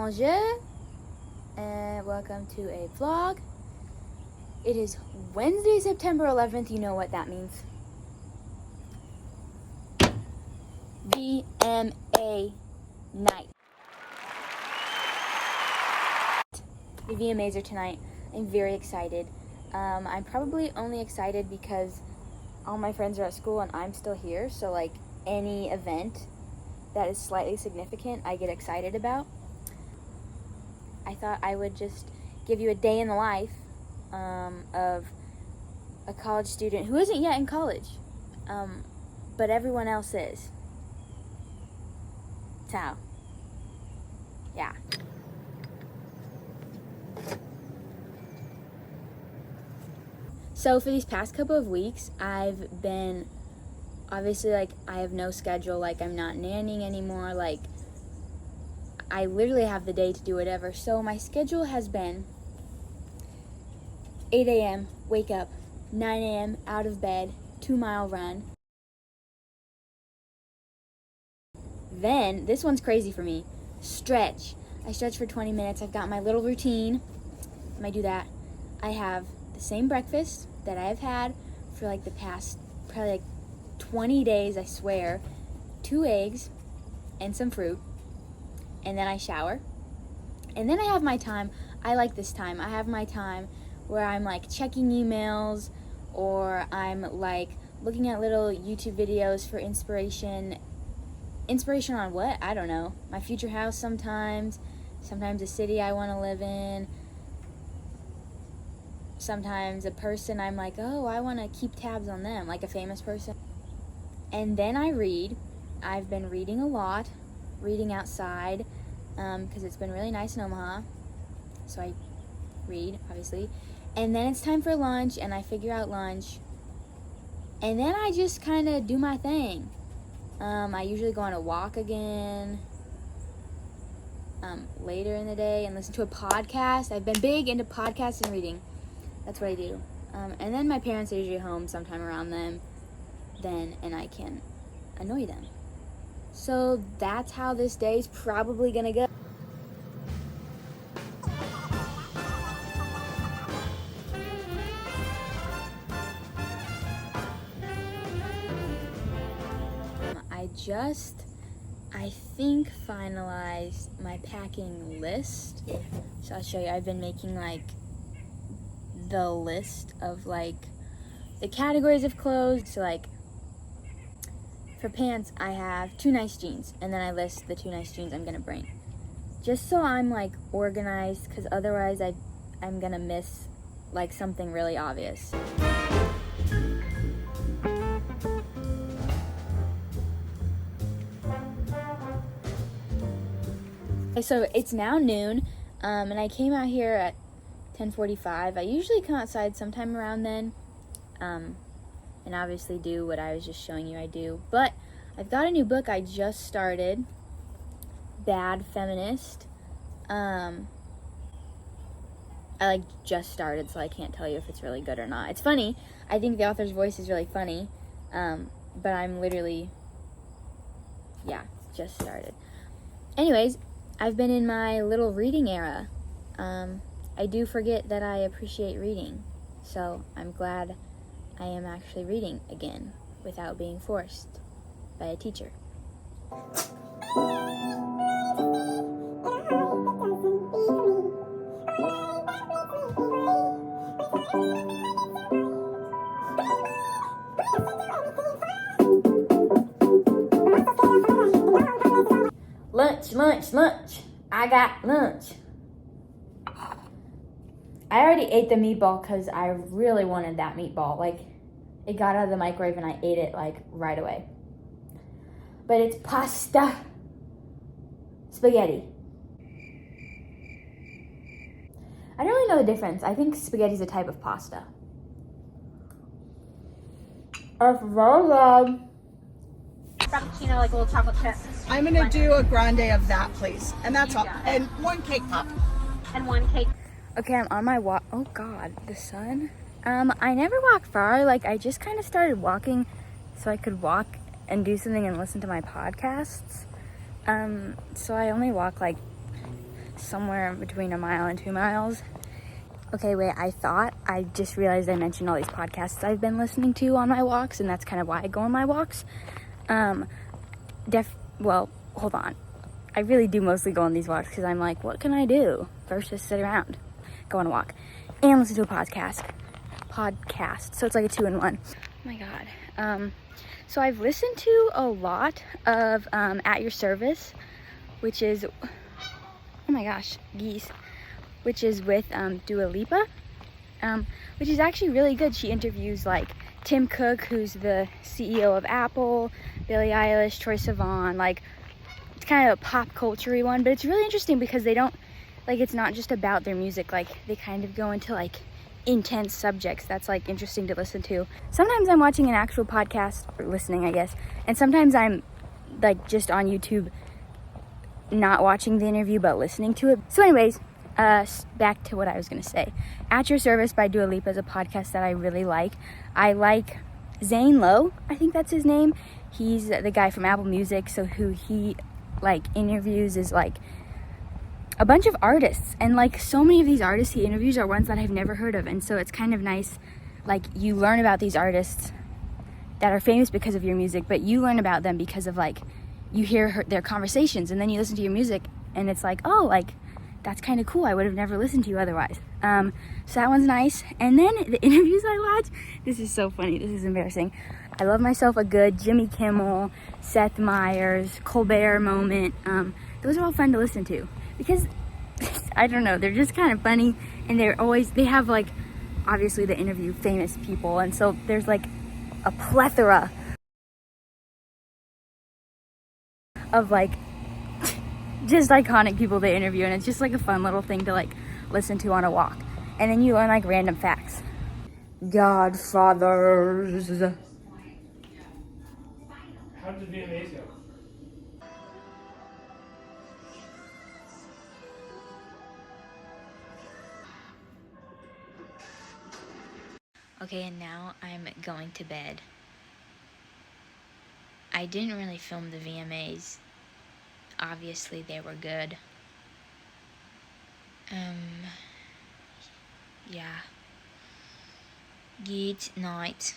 Bonjour, and welcome to a vlog. It is Wednesday, September 11th. You know what that means. VMA night. The VMAs are tonight. I'm very excited. I'm probably only excited because all my friends are at school and I'm still here. So like any event that is slightly significant, I get excited about. I thought I would just give you a day in the life of a college student who isn't yet in college, but everyone else is. So, yeah. So for these past couple of weeks, I've been, obviously, like, I have no schedule, like, I'm not nannying anymore, like, I literally have the day to do whatever. So my schedule has been 8 a.m., wake up, 9 a.m., out of bed, 2-mile run. Then, this one's crazy for me, stretch. I stretch for 20 minutes. I've got my little routine. When I do that, I have the same breakfast that I have had for like the past probably like 20 days, I swear. 2 eggs and some fruit. And then I shower. And then I have my time. I like this time. I have my time where I'm like checking emails, or I'm like looking at little YouTube videos for inspiration. Inspiration on what? I don't know. My future house sometimes. Sometimes a city I want to live in. Sometimes a person I'm like, oh, I want to keep tabs on them, like a famous person. And then I read. I've been reading a lot, reading outside, because it's been really nice in Omaha. So I read, obviously. And then it's time for lunch, and I figure out lunch. And then I just kind of do my thing. I usually go on a walk again later in the day and listen to a podcast. I've been big into podcasts and reading. That's what I do. And then my parents are usually home sometime around then, and I can annoy them. So that's how this day's probably gonna go. I think finalized my packing list. So I'll show you. I've been making like the list of like the categories of clothes. So like for pants, I have 2 nice jeans, and then I list the 2 nice jeans I'm gonna bring, just so I'm like organized, because otherwise I'm gonna miss like something really obvious. So it's now noon, and I came out here at 10:45. I usually come outside sometime around then, and obviously do what I was just showing you I do. But I've got a new book I just started, Bad Feminist. I like just started, so I can't tell you if it's really good or not. It's funny. I think the author's voice is really funny, but I'm literally, just started. Anyways, I've been in my little reading era. I do forget that I appreciate reading, so I'm glad I am actually reading again without being forced by a teacher. Lunch. I got lunch. I already ate the meatball because I really wanted that meatball. Like, it got out of the microwave and I ate it like right away. But it's pasta. Spaghetti. I don't really know the difference. I think spaghetti's a type of pasta. It's very good. Frappuccino, like a little chocolate chip. I'm gonna do a grande of that, please. And that's all. And 1 cake pop. And 1 cake. Okay, I'm on my walk. Oh God, the sun. I never walk far. Like, I just kind of started walking so I could walk and do something and listen to my podcasts. So I only walk like somewhere between 1 mile and 2 miles. Okay, wait, I just realized I mentioned all these podcasts I've been listening to on my walks, and that's kind of why I go on my walks. Well, hold on. I really do mostly go on these walks because I'm like, what can I do? First, just sit around, go on a walk, and listen to a podcast. So it's like a 2-in-1. Oh my God. So I've listened to a lot of At Your Service, which is, oh my gosh, geese, which is with Dua Lipa, which is actually really good. She interviews like Tim Cook, who's the CEO of Apple, Billie Eilish, Troye Sivan. Like, it's kind of a pop culture-y one, but it's really interesting because they don't, like, it's not just about their music. Like, they kind of go into like intense subjects that's like interesting to listen to. Sometimes I'm watching an actual podcast, or listening, I guess, and sometimes I'm like just on YouTube, not watching the interview but listening to it. So anyways, back to what I was gonna say. At Your Service by Dua Lipa is a podcast that I really like. I like Zane Lowe, I think that's his name. He's the guy from Apple Music, so who he like interviews is like a bunch of artists, and like so many of these artists he interviews are ones that I've never heard of, and so it's kind of nice. Like, you learn about these artists that are famous because of your music, but you learn about them because of like, you hear their conversations, and then you listen to your music and it's like, oh, like that's kind of cool. I would have never listened to you otherwise. So that one's nice. And then the interviews I watch, this is so funny, this is embarrassing. I love myself a good Jimmy Kimmel, Seth Meyers, Colbert moment. Those are all fun to listen to because I don't know, they're just kind of funny, and they have like, obviously they interview famous people, and so there's like a plethora of like just iconic people they interview, and it's just like a fun little thing to like listen to on a walk. And then you learn like random facts. Godfathers. How did the VMAs go? Okay, and now I'm going to bed. I didn't really film the VMAs. Obviously, they were good. Yeah. Good night.